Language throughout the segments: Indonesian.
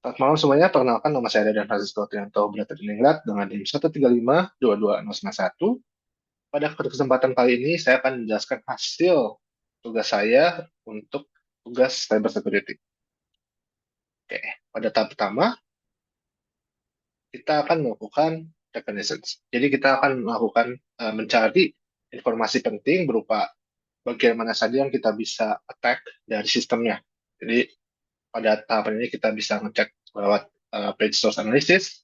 Selamat malam semuanya, perkenalkan nama saya Dadan Francisco Trianto Bratajuningrat dengan NIM 135-22091. Pada kesempatan kali ini, saya akan menjelaskan hasil tugas saya untuk tugas cyber security. Oke, pada tahap pertama, kita akan melakukan reconnaissance. Jadi kita akan melakukan mencari informasi penting berupa bagian mana saja yang kita bisa attack dari sistemnya. Jadi pada tahapan ini kita bisa ngecek lewat page source analysis,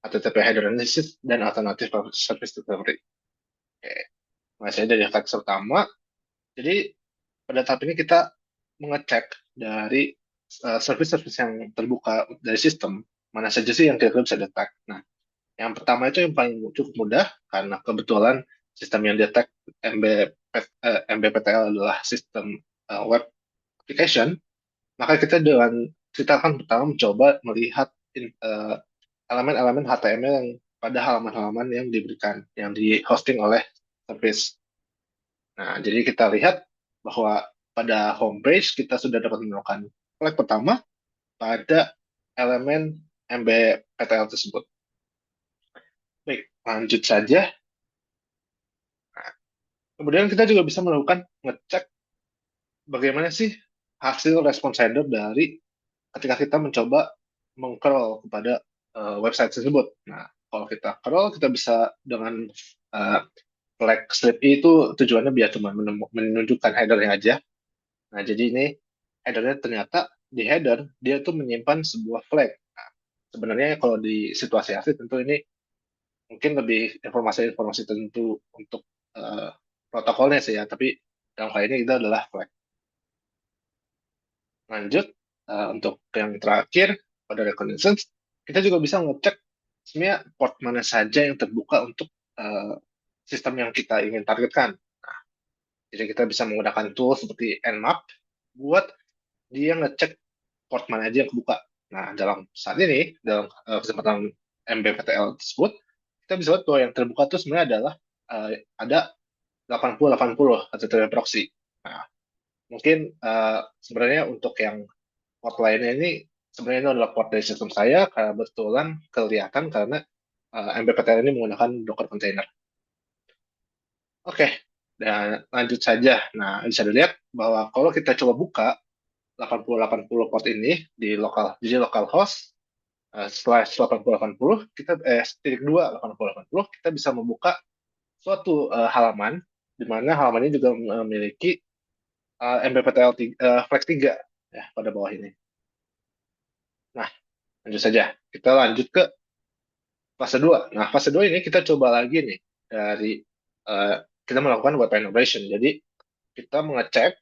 HTTP header analysis, dan alternative service discovery. Oke, masih dari facts utama. Jadi pada tahap ini kita mengecek dari service-service yang terbuka dari sistem, mana saja sih yang kira-kira bisa detect. Nah, yang pertama itu yang paling cukup mudah, karena kebetulan sistem yang detect MBPTL adalah sistem web application, maka kita akan pertama mencoba melihat elemen-elemen HTML yang pada halaman-halaman yang diberikan, yang di hosting oleh service. Nah, jadi kita lihat bahwa pada homepage kita sudah dapat menemukan flag pertama pada elemen MBPTL tersebut. Baik, lanjut saja. Nah, kemudian kita juga bisa melakukan ngecek bagaimana sih hasil respon sender dari ketika kita mencoba mengcrawl kepada website tersebut. Nah, kalau kita crawl, kita bisa dengan uh, flag slip itu tujuannya biar cuma menunjukkan headernya aja. Nah, jadi ini headernya ternyata di header dia tuh menyimpan sebuah flag. Nah, sebenarnya kalau di situasi asli tentu ini mungkin lebih informasi-informasi tentu untuk uh, protokolnya sih ya, tapi dalam hal ini itu adalah flag. Lanjut, untuk yang terakhir pada reconnaissance, kita juga bisa ngecek sebenarnya port mana saja yang terbuka untuk uh, sistem yang kita ingin targetkan. Nah, jadi kita bisa menggunakan tool seperti Nmap buat dia ngecek port mana aja yang kebuka. Nah, dalam saat ini, dalam kesempatan MBPTL tersebut, kita bisa lihat bahwa yang terbuka itu sebenarnya adalah ada 8080 HTTP proxy. Nah, mungkin sebenarnya untuk yang port lainnya ini sebenarnya itu adalah port dari sistem saya karena kebetulan kelihatan karena MBPTL ini menggunakan Docker container. Oke, dan lanjut saja. Nah, bisa dilihat bahwa kalau kita coba buka 8080 port ini di lokal, jadi localhost slash 8080 kita titik 2 8080 kita bisa membuka suatu halaman di mana halaman ini juga memiliki MBPTL flag 3 ya pada bawah ini. Nah, lanjut saja. Kita lanjut ke fase 2. Nah, fase 2 ini kita coba lagi nih dari uh, kita melakukan web integration. Jadi kita mengecek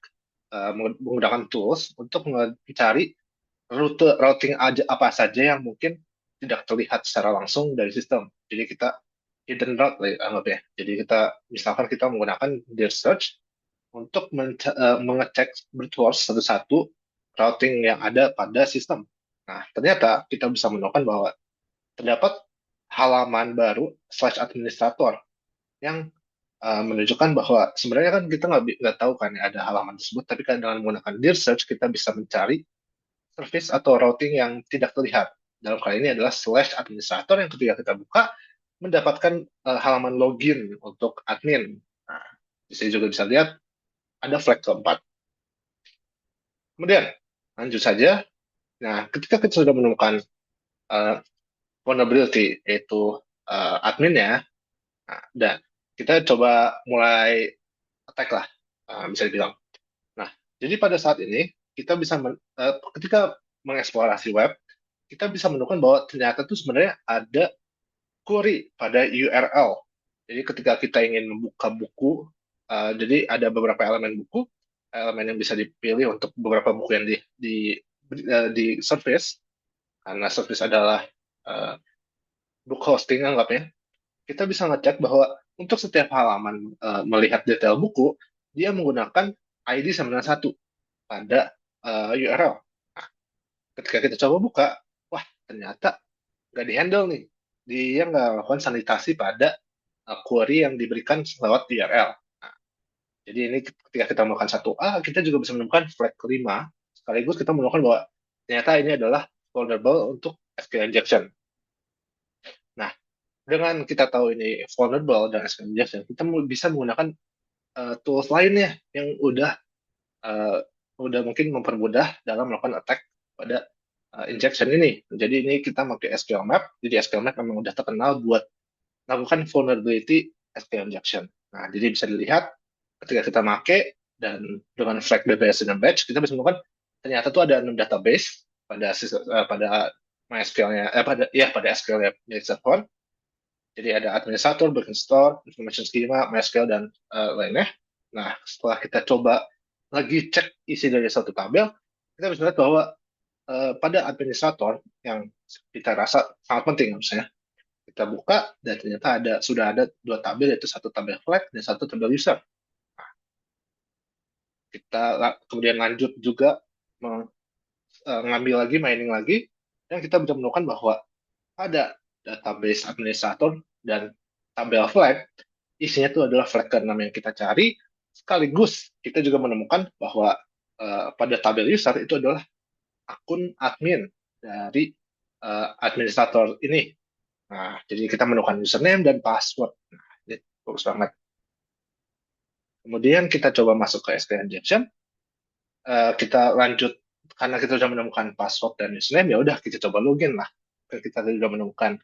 menggunakan tools untuk mencari rute routing aja apa saja yang mungkin tidak terlihat secara langsung dari sistem. Jadi kita hidden route lah anggap ya. Jadi kita misalkan kita menggunakan dir search untuk mengecek brute force satu-satu routing yang ada pada sistem. Nah, ternyata kita bisa menemukan bahwa terdapat halaman baru slash administrator yang menunjukkan bahwa sebenarnya kan kita nggak tahu kan ya ada halaman tersebut, tapi kan dengan menggunakan dir search kita bisa mencari service atau routing yang tidak terlihat. Dalam kali ini adalah slash administrator yang ketika kita buka mendapatkan halaman login untuk admin. Nah, di sini juga bisa lihat ada flag keempat. Kemudian lanjut saja. Nah, ketika kita sudah menemukan uh, vulnerability yaitu adminnya, nah, dan kita coba mulai attack lah, bisa dibilang. Nah, jadi pada saat ini kita bisa ketika mengeksplorasi web, kita bisa menemukan bahwa ternyata itu sebenarnya ada query pada URL. Jadi ketika kita ingin membuka buku, jadi ada beberapa elemen buku, elemen yang bisa dipilih untuk beberapa buku yang di service, karena service adalah uh, book hosting anggapnya, kita bisa ngecek bahwa untuk setiap halaman melihat detail buku, dia menggunakan ID 91 pada URL. Nah, ketika kita coba buka, wah ternyata nggak di-handle nih. Dia nggak melakukan sanitasi pada query yang diberikan lewat URL. Nah, jadi ini ketika kita melakukan satu A, kita juga bisa menemukan flag kelima, sekaligus kita menemukan bahwa ternyata ini adalah vulnerable untuk SQL injection. Nah, dengan kita tahu ini vulnerable dan SQL injection, kita bisa menggunakan tools lainnya yang uh, udah mungkin mempermudah dalam melakukan attack pada injection ini. Jadi ini kita pakai SQL Map. Jadi SQL Map memang udah terkenal buat melakukan vulnerability SQL injection. Nah, jadi bisa dilihat ketika kita pakai dan dengan flag DBS dan batch, kita bisa menemukan ternyata tuh ada 6 database pada MySQL-nya, pada SQL-nya milik server. Jadi ada administrator, backend store, information schema, MySQL, dan lainnya. Nah, setelah kita coba lagi cek isi dari satu tabel, kita bisa lihat bahwa pada administrator yang kita rasa sangat penting misalnya, kita buka dan ternyata sudah ada dua tabel, yaitu satu tabel flag dan satu tabel user. Nah, kita kemudian lanjut juga mengambil lagi, mining lagi, dan kita bisa menemukan bahwa ada database administrator dan tabel flag, isinya itu adalah flag ke-6 yang kita cari, sekaligus kita juga menemukan bahwa pada tabel user itu adalah akun admin dari administrator ini. Nah, jadi kita menemukan username dan password. Nah, ini bagus banget. Kemudian kita coba masuk ke SQL injection. Kita lanjut karena kita sudah menemukan password dan username, ya udah kita coba login lah. Kita sudah menemukan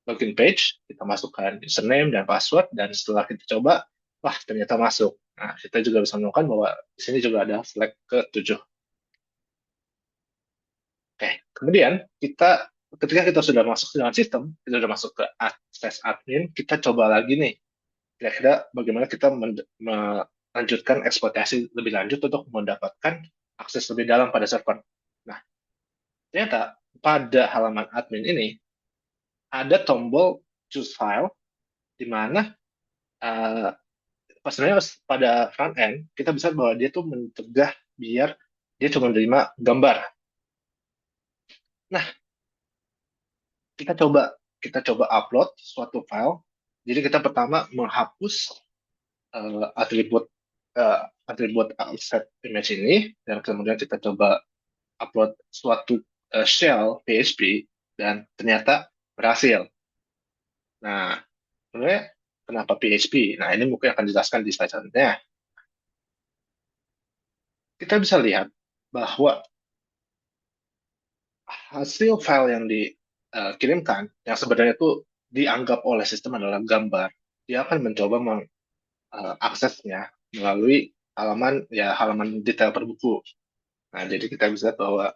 login page, kita masukkan username dan password, dan setelah kita coba, wah ternyata masuk. Nah, kita juga bisa menemukan bahwa di sini juga ada flag ke-7. Oke, kemudian ketika kita sudah masuk dengan sistem, kita sudah masuk ke akses admin, kita coba lagi nih, kira-kira bagaimana kita melanjutkan eksploitasi lebih lanjut untuk mendapatkan akses lebih dalam pada server. Nah, ternyata pada halaman admin ini ada tombol choose file, di mana uh, sebenarnya pada front end kita bisa bahwa dia tuh mencegah biar dia cuma menerima gambar. Nah, kita coba upload suatu file. Jadi kita pertama menghapus atribut atribut offset image ini, dan kemudian kita coba upload suatu shell PHP, dan ternyata berhasil. Nah, sebenarnya kenapa PHP? Nah, ini mungkin akan dijelaskan di slide selanjutnya. Kita bisa lihat bahwa hasil file yang dikirimkan, yang sebenarnya itu dianggap oleh sistem adalah gambar, dia akan mencoba mengaksesnya melalui halaman detail per buku. Nah, jadi kita bisa lihat bahwa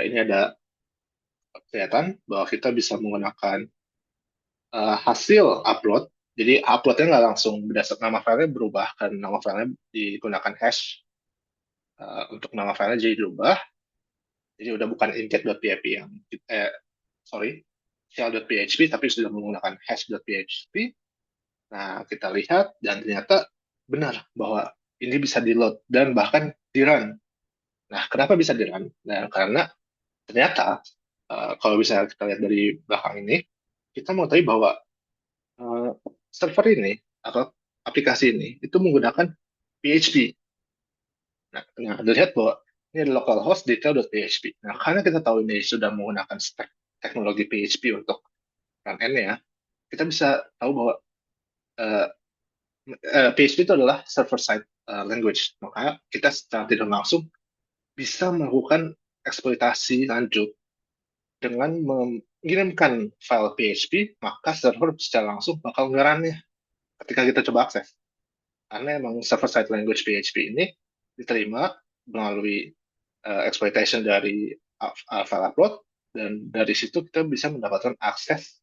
ini ada kelihatan bahwa kita bisa menggunakan hasil upload. Jadi uploadnya nggak langsung berdasarkan nama filenya berubah, kan nama filenya digunakan hash untuk nama filenya jadi berubah. Jadi udah bukan inject.php sorry, shell.php, tapi sudah menggunakan hash.php. Nah, kita lihat dan ternyata benar bahwa ini bisa di-load dan bahkan di-run. Nah, kenapa bisa di-run? Nah, karena ternyata kalau bisa kita lihat dari belakang ini, kita mau tahu bahwa uh, server ini atau aplikasi ini itu menggunakan PHP. Nah, dilihat bahwa ini adalah localhost detail.php. Nah, karena kita tahu ini sudah menggunakan stack teknologi PHP untuk front end-nya, kita bisa tahu bahwa uh, PHP itu adalah server-side language. Maka kita secara tidak langsung bisa melakukan eksploitasi lanjut dengan mengirimkan file PHP, maka server secara langsung bakal ngerunnya ketika kita coba akses. Karena emang server-side language PHP ini diterima melalui exploitation dari file upload, dan dari situ kita bisa mendapatkan akses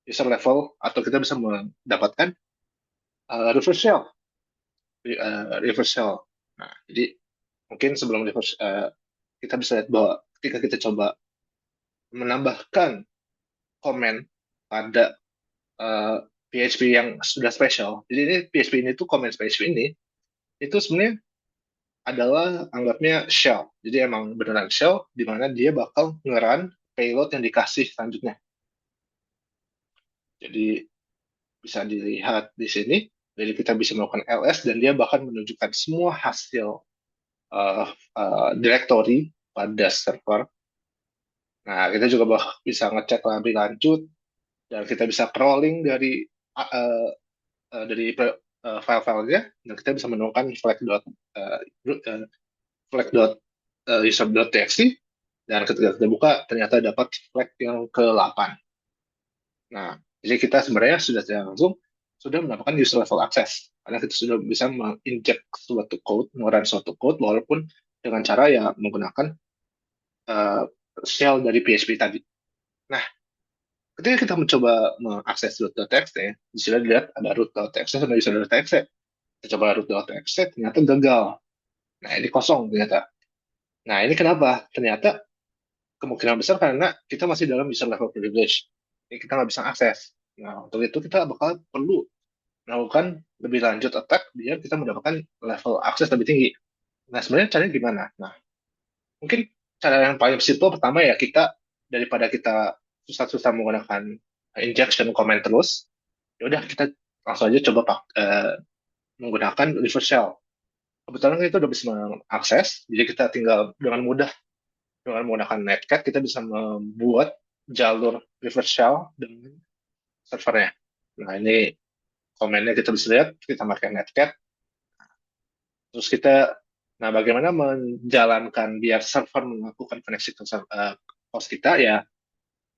user level, atau kita bisa mendapatkan reverse shell. Reverse shell. Nah, jadi mungkin sebelum reverse, kita bisa lihat bahwa ketika kita coba menambahkan komen pada PHP yang sudah spesial. Jadi ini PHP ini tuh komen PHP ini itu sebenarnya adalah anggapnya shell. Jadi emang beneran shell di mana dia bakal ngeran payload yang dikasih selanjutnya. Jadi bisa dilihat di sini. Jadi kita bisa melakukan ls dan dia bahkan menunjukkan semua hasil directory pada server. Nah, kita juga bisa ngecek lebih lanjut dan kita bisa crawling file-filenya dan kita bisa menemukan flag.user.txt dan ketika kita buka ternyata dapat flag yang ke-8. Nah, jadi kita sebenarnya sudah tidak langsung sudah mendapatkan user level access karena kita sudah bisa menginjek suatu code, mengeran suatu code walaupun dengan cara ya menggunakan uh, shell dari PHP tadi. Nah, ketika kita mencoba mengakses root.txt, di sini dilihat ada root.txt sama user.txt. Kita coba root.txt, ternyata gagal. Nah, ini kosong ternyata. Nah, ini kenapa? Ternyata kemungkinan besar karena kita masih dalam user level privilege. Ini kita nggak bisa akses. Nah, untuk itu kita bakal perlu melakukan lebih lanjut attack biar kita mendapatkan level akses lebih tinggi. Nah, sebenarnya caranya gimana? Nah, mungkin cara yang paling simple pertama ya kita daripada kita susah-susah menggunakan injection comment terus, ya udah kita langsung aja coba menggunakan reverse shell. Kebetulan kita udah bisa mengakses, jadi kita tinggal dengan menggunakan netcat kita bisa membuat jalur reverse shell dengan servernya. Nah ini komennya kita bisa lihat, kita pakai netcat, terus nah bagaimana menjalankan biar server melakukan koneksi ke host kita ya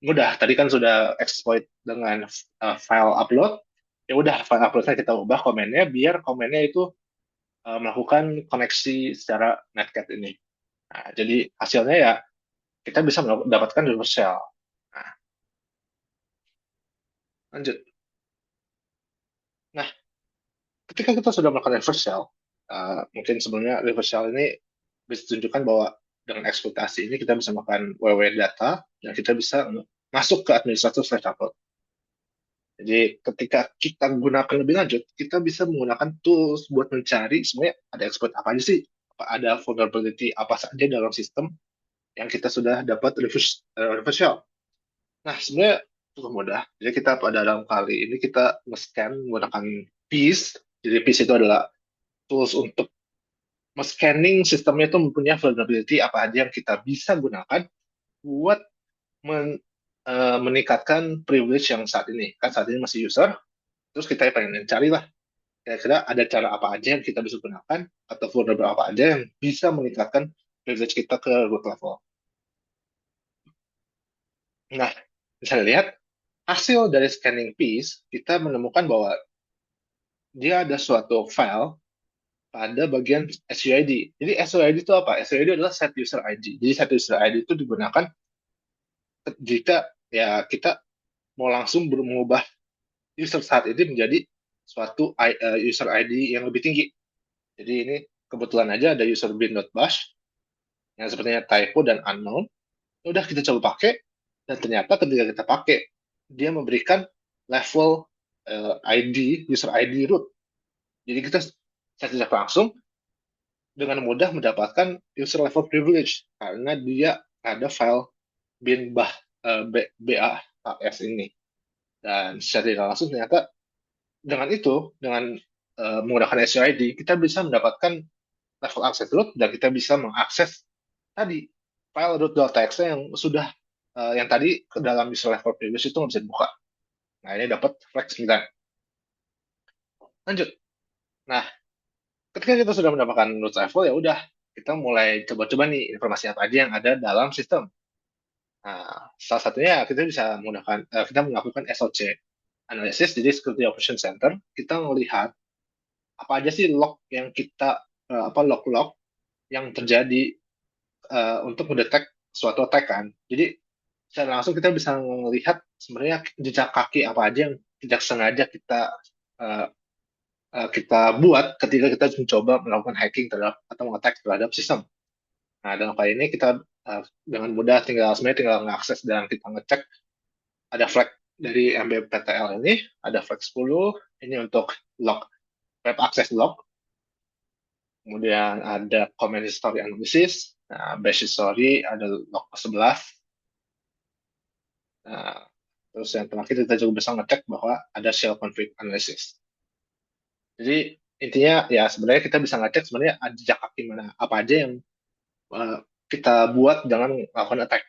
mudah. Tadi kan sudah exploit dengan file upload, ya udah file uploadnya kita ubah komennya biar komennya itu melakukan koneksi secara netcat ini. Nah, jadi hasilnya ya kita bisa mendapatkan reverse shell. Nah, lanjut. Nah, ketika kita sudah melakukan reverse shell, mungkin sebelumnya reverse shell ini bisa tunjukkan bahwa dengan eksploitasi ini kita bisa melakukan WW data dan kita bisa masuk ke administrator slash upload. Jadi ketika kita gunakan lebih lanjut, kita bisa menggunakan tools buat mencari sebenarnya ada exploit apa aja sih, apa ada vulnerability apa saja dalam sistem yang kita sudah dapat reverse shell. Nah, sebenarnya cukup mudah. Jadi kita pada dalam kali ini kita nge-scan menggunakan PIS. Jadi PIS itu adalah tools untuk scanning sistemnya itu mempunyai vulnerability apa aja yang kita bisa gunakan buat men- meningkatkan privilege yang saat ini. Kan saat ini masih user, terus kita pengen cari lah kira-kira ada cara apa aja yang kita bisa gunakan atau vulnerable apa aja yang bisa meningkatkan privilege kita ke root level. Nah, bisa lihat hasil dari scanning piece, kita menemukan bahwa dia ada suatu file pada bagian SUID. Jadi SUID itu apa? SUID adalah set user ID. Jadi set user ID itu digunakan jika ya kita mau langsung mengubah user saat ini menjadi suatu user ID yang lebih tinggi. Jadi ini kebetulan aja ada user bin.bash yang sepertinya typo dan unknown. Udah kita coba pakai dan ternyata ketika kita pakai dia memberikan level ID user ID root. Jadi kita secara tidak langsung dengan mudah mendapatkan user level privilege karena dia ada file bin BAS ini. Dan secara tidak langsung ternyata dengan menggunakan SUID kita bisa mendapatkan level access root dan kita bisa mengakses tadi file root.txt yang tadi ke dalam user level privilege itu nggak bisa dibuka. Nah ini dapat flag 9. Lanjut. Nah ketika kita sudah mendapatkan root level ya udah kita mulai coba-coba nih informasi apa aja yang ada dalam sistem. Nah, salah satunya kita melakukan SOC analysis, jadi Security Operation Center. Kita melihat apa aja sih log-log yang terjadi untuk mendetek suatu attack kan. Jadi secara langsung kita bisa melihat sebenarnya jejak kaki apa aja yang tidak sengaja uh, kita buat ketika kita mencoba melakukan hacking terhadap atau mengattack terhadap sistem. Nah, dalam kali ini kita dengan mudah tinggal mengakses dan kita ngecek ada flag dari MBPTL ini, ada flag 10, ini untuk log web access log, kemudian ada command history analysis, nah, bash history ada log 11, nah, terus yang terakhir kita juga bisa ngecek bahwa ada shell config analysis. Jadi intinya ya sebenarnya kita bisa ngecek sebenarnya ada jejak kaki mana apa aja yang uh, kita buat dengan melakukan attack.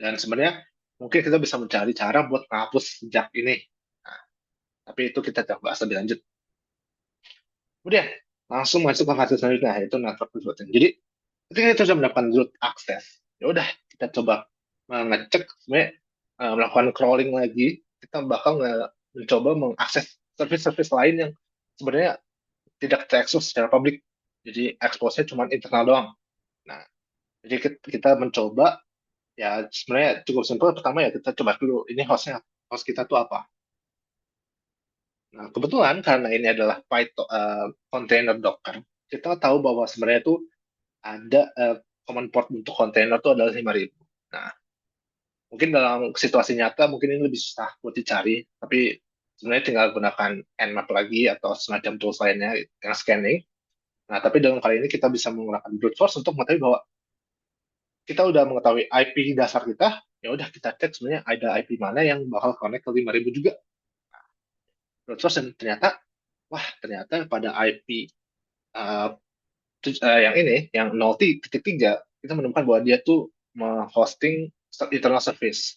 Dan sebenarnya mungkin kita bisa mencari cara buat menghapus jejak ini. Nah, tapi itu kita coba bahas lebih lanjut. Kemudian langsung masuk ke fase selanjutnya, yaitu network routing. Jadi ketika kita sudah mendapatkan root access, ya udah kita coba ngecek sebenarnya, melakukan crawling lagi, kita bakal mencoba mengakses service-service lain yang sebenarnya tidak terekspos secara publik. Jadi expose-nya cuma internal doang. Nah, jadi kita mencoba, ya sebenarnya cukup simpel. Pertama ya kita coba dulu ini host kita tuh apa. Nah, kebetulan karena ini adalah Python container Docker, kita tahu bahwa sebenarnya tuh ada common port untuk kontainer tuh adalah 5.000. Nah, mungkin dalam situasi nyata mungkin ini lebih susah buat dicari, tapi sebenarnya tinggal gunakan Nmap lagi atau semacam tools lainnya yang scanning. Nah, tapi dalam kali ini kita bisa menggunakan brute force untuk mengetahui bahwa kita udah mengetahui IP dasar kita, ya udah kita cek sebenarnya ada IP mana yang bakal connect ke 5.000 juga. Brute force, dan ternyata, wah ternyata pada IP uh, yang ini, yang 0.3, kita menemukan bahwa dia tuh menghosting internal service.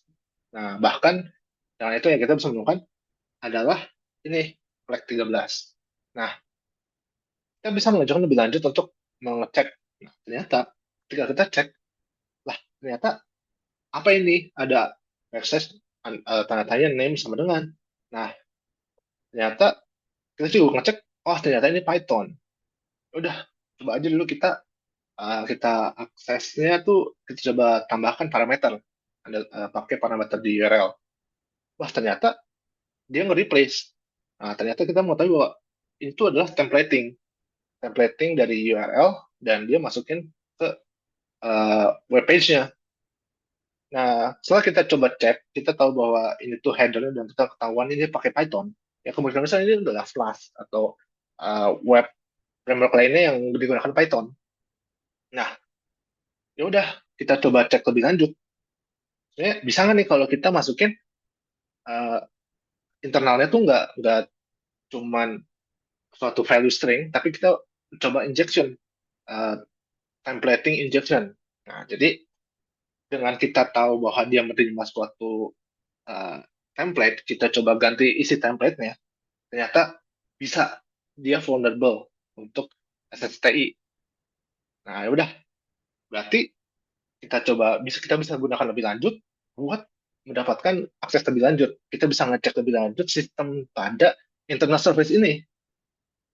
Nah, bahkan dengan itu yang kita bisa menemukan adalah ini, flag 13. Nah, kita bisa mengajukan lebih lanjut untuk mengecek. Nah, ternyata ketika kita cek, lah ternyata apa ini? Ada access tanda tanya name sama dengan. Nah, ternyata kita juga ngecek, oh ternyata ini Python. Udah, coba aja dulu kita aksesnya tuh kita coba tambahkan parameter. Ada pakai parameter di URL. Wah, ternyata dia nge-replace. Nah, ternyata kita mau tahu bahwa itu adalah templating dari URL, dan dia masukin ke web page-nya. Nah, setelah kita coba cek, kita tahu bahwa ini tuh header dan kita ketahuan ini pakai Python. Ya kemungkinan besar ini adalah Flask atau web framework lainnya yang digunakan Python. Nah, ya udah kita coba cek lebih lanjut. Sebenarnya bisa nggak nih kalau kita masukin uh, internalnya tuh nggak cuman suatu value string, tapi kita coba injection, uh, templating injection. Nah, jadi dengan kita tahu bahwa dia menerima suatu uh, template, kita coba ganti isi template-nya, ternyata bisa, dia vulnerable untuk SSTI. Nah, ya udah, berarti kita bisa gunakan lebih lanjut buat mendapatkan akses lebih lanjut. Kita bisa ngecek lebih lanjut sistem pada internal service ini.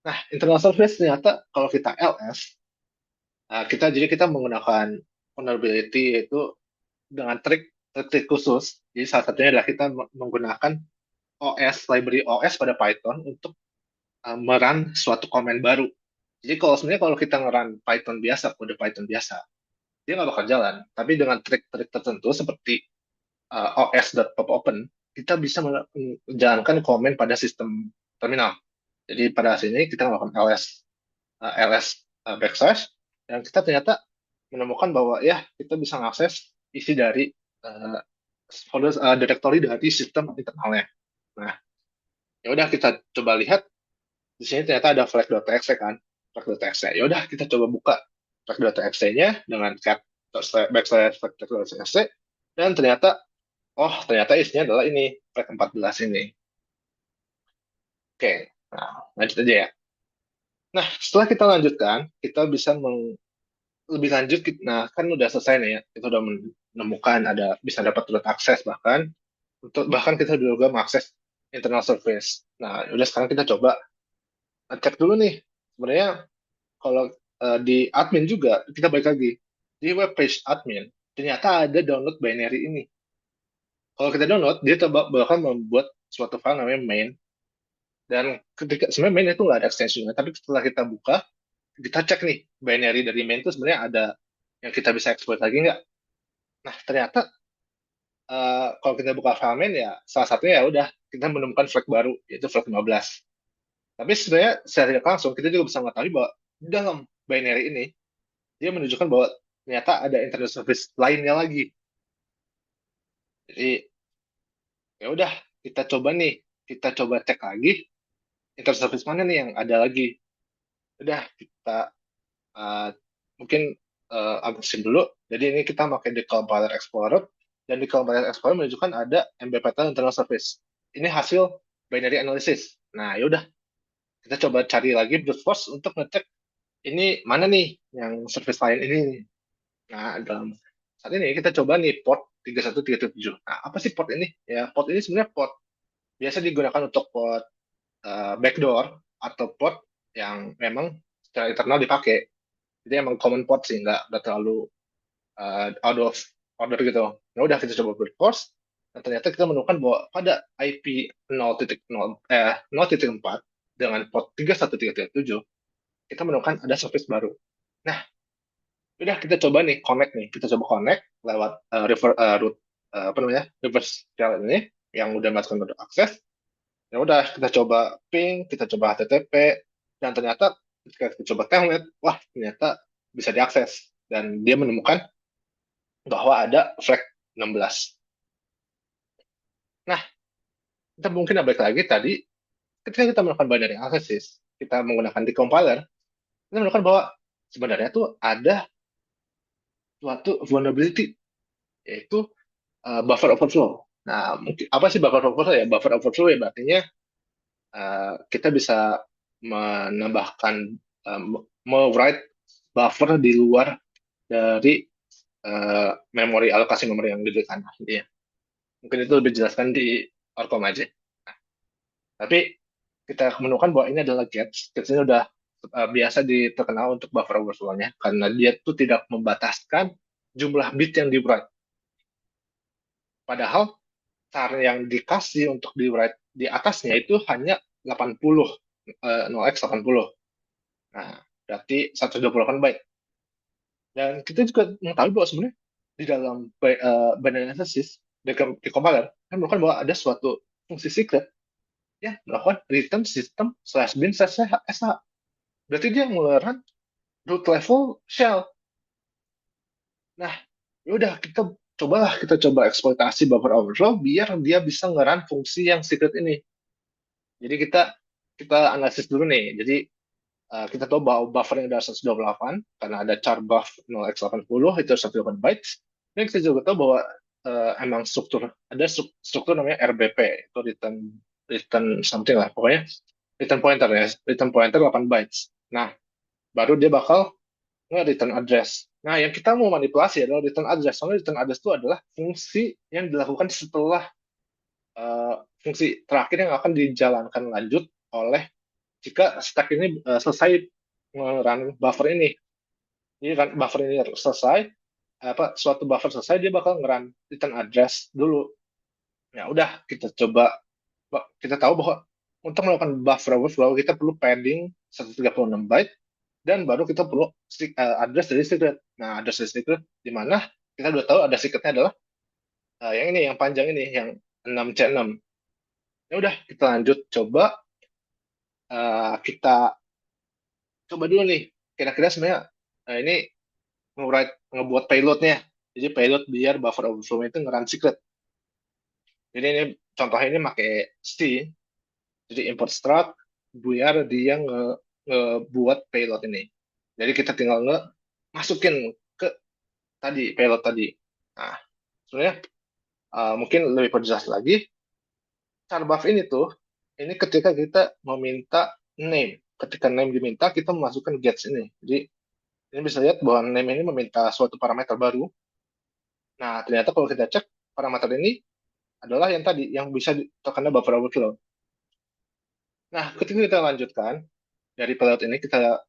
Nah, internal service ternyata kalau kita LS, kita menggunakan vulnerability yaitu dengan trik khusus. Jadi salah satunya adalah kita menggunakan library OS pada Python untuk merun suatu komen baru. Jadi sebenarnya kalau kita ngeran Python biasa, kode Python biasa, dia nggak bakal jalan. Tapi dengan trik-trik tertentu seperti os.popopen, kita bisa menjalankan komen pada sistem terminal. Jadi pada sini kita melakukan ls dan kita ternyata menemukan bahwa ya kita bisa mengakses isi dari uh, folder directory dari sistem internalnya. Nah, ya udah kita coba lihat di sini ternyata ada flag.txt kan, flag.txt. Ya udah kita coba buka flag.txt-nya dengan cat backslash flag.txt, dan ternyata isinya adalah ini flag 14 ini. Oke, nah lanjut aja ya. Nah, setelah kita lanjutkan, kita bisa lebih lanjut. Nah, kan udah selesai nih ya. Kita udah menemukan ada bisa dapat root akses, bahkan kita juga mengakses internal service. Nah, udah sekarang kita coba cek dulu nih. Sebenarnya kalau di admin juga kita balik lagi di web page admin, ternyata ada download binary ini. Kalau kita download, dia bakal membuat suatu file namanya main, dan ketika sebenarnya main itu nggak ada extensionnya, tapi setelah kita buka, kita cek nih binary dari main itu sebenarnya ada yang kita bisa exploit lagi nggak. Nah, ternyata kalau kita buka file main, ya salah satunya ya udah kita menemukan flag baru, yaitu flag 15. Tapi sebenarnya secara tidak langsung kita juga bisa mengetahui bahwa di dalam binary ini dia menunjukkan bahwa ternyata ada internet service lainnya lagi. Jadi ya udah, kita coba cek lagi internet service mana nih yang ada lagi. Udah kita uh, mungkin abisin dulu. Jadi ini kita pakai di Compiler Explorer. dan di Compiler Explorer menunjukkan ada MB Pattern Internal Service. Ini hasil binary analysis. Nah, yaudah, kita coba cari lagi brute force untuk ngecek ini mana nih yang service lain ini. Nah, dalam saat ini kita coba nih port 3137. Nah, apa sih port ini? Ya, port ini sebenarnya port biasa digunakan untuk port backdoor atau port yang memang secara internal dipakai. Jadi emang common port sih, nggak terlalu out of order gitu. Nah, udah kita coba brute force, dan ternyata kita menemukan bahwa pada IP 0.4 dengan port 31337, kita menemukan ada service baru. Nah, udah kita coba nih connect nih, kita coba connect lewat root apa namanya reverse shell ini yang udah melakukan root access. Ya udah kita coba ping, kita coba HTTP, dan ternyata ketika kita coba telnet, wah ternyata bisa diakses dan dia menemukan bahwa ada flag 16. Nah, kita mungkin balik lagi tadi, ketika kita melakukan binary analysis, kita menggunakan decompiler, kita menemukan bahwa sebenarnya tuh ada suatu vulnerability, yaitu buffer overflow. Nah, mungkin apa sih buffer overflow ya? Buffer overflow ya artinya kita bisa menambahkan, write buffer di luar dari memori alokasi memori yang diberikan. Ya. Mungkin itu lebih jelaskan di Orcom aja. Nah, tapi kita menemukan bahwa ini adalah GETS. GETS ini udah biasa terkenal untuk buffer overflow-nya karena dia tuh tidak membataskan jumlah bit yang di-write. Padahal cara yang dikasih untuk di-write di atasnya itu hanya 80, 0x80. Nah, berarti 128 byte. Dan kita juga mengetahui bahwa sebenarnya di dalam binary analysis di compiler kan menemukan bahwa ada suatu fungsi secret ya melakukan return system slash bin slash sh. Berarti dia mengeluarkan root level shell. Nah, yaudah kita coba eksploitasi buffer overflow biar dia bisa ngeran fungsi yang secret ini. Jadi kita analisis dulu nih. Jadi kita tahu bahwa buffer yang ada 128 karena ada char buff 0x80 itu 128 bytes. Dan kita juga tahu bahwa emang struktur namanya RBP itu return something lah pokoknya return pointer ya, return pointer 8 bytes. Nah, baru dia bakal nge-return address. Nah, yang kita mau manipulasi adalah return address. Soalnya return address itu adalah fungsi yang dilakukan setelah fungsi terakhir yang akan dijalankan lanjut oleh jika stack ini selesai nge-run buffer ini. Jadi buffer ini selesai, suatu buffer selesai, dia bakal nge-run return address dulu. Ya udah, kita tahu bahwa untuk melakukan buffer overflow, kita perlu padding 136 byte, dan baru kita perlu address dari secret. Nah, address dari secret, di mana kita udah tahu ada secretnya adalah yang ini, yang panjang ini, yang 6C6. Ya udah, kita lanjut coba. Kita coba dulu nih, kira-kira sebenarnya ini ngebuat payloadnya. Jadi payload biar buffer overflow itu nge-run secret. Jadi ini contohnya ini pakai C. Jadi import struct biar dia ngebuat payload ini. Jadi kita tinggal masukin ke payload tadi. Nah, sebenarnya mungkin lebih perjelas lagi, char buff ini tuh, ini ketika kita meminta name. Ketika name diminta, kita memasukkan gets ini. Jadi ini bisa lihat bahwa name ini meminta suatu parameter baru. Nah, ternyata kalau kita cek parameter ini adalah yang tadi, yang bisa terkena buffer overflow. Nah, ketika kita lanjutkan, dari payload ini kita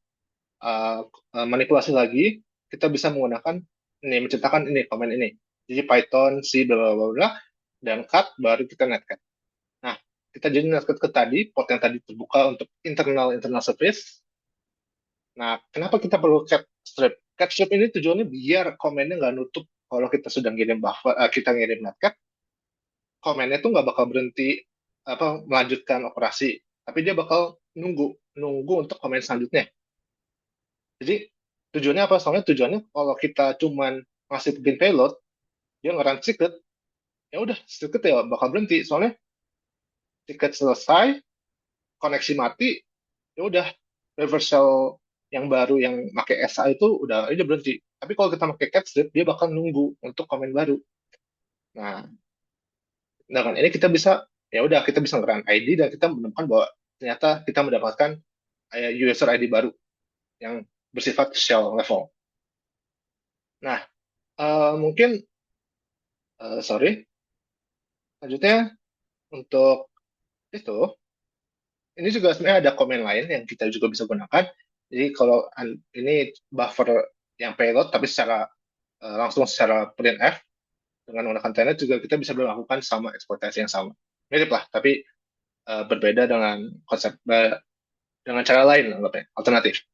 uh, manipulasi lagi, kita bisa menggunakan ini, menciptakan ini, komen ini. Jadi Python, C, bla bla bla bla, dan cut, baru kita netcat. Nah, kita jadi netcat ke tadi, port yang tadi terbuka untuk internal service. Nah, kenapa kita perlu cat strip? Cat strip ini tujuannya biar komennya nggak nutup kalau kita sudah ngirim buffer, kita ngirim netcat, komennya tuh nggak bakal berhenti melanjutkan operasi, tapi dia bakal nunggu nunggu untuk komen selanjutnya. Jadi tujuannya apa? Soalnya tujuannya kalau kita cuman ngasih pin payload, dia nge-run secret, ya udah secret ya bakal berhenti. Soalnya secret selesai, koneksi mati, ya udah reversal yang baru yang pakai SA itu udah aja berhenti. Tapi kalau kita pakai cat strip, dia bakal nunggu untuk komen baru. Nah, dengan ini kita bisa, ya udah kita bisa nge-run ID dan kita menemukan bahwa ternyata kita mendapatkan user ID baru yang bersifat shell level. Nah, mungkin sorry, selanjutnya untuk itu, ini juga sebenarnya ada komen lain yang kita juga bisa gunakan. Jadi kalau ini buffer yang payload, tapi secara langsung secara printf dengan menggunakan telnet juga kita bisa melakukan sama ekspektasi yang sama. Mirip lah, tapi berbeda dengan konsep dengan cara lain anggapnya, alternatif.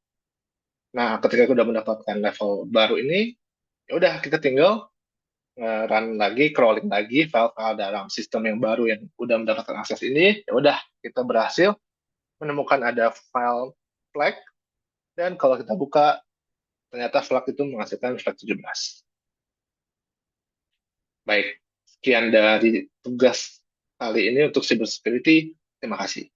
Nah, ketika kita udah mendapatkan level baru ini, ya udah kita tinggal run lagi, crawling lagi file-file dalam sistem yang baru yang udah mendapatkan akses ini. Ya udah, kita berhasil menemukan ada file flag dan kalau kita buka ternyata flag itu menghasilkan flag 17. Baik, sekian dari tugas kali ini untuk cybersecurity. Terima kasih.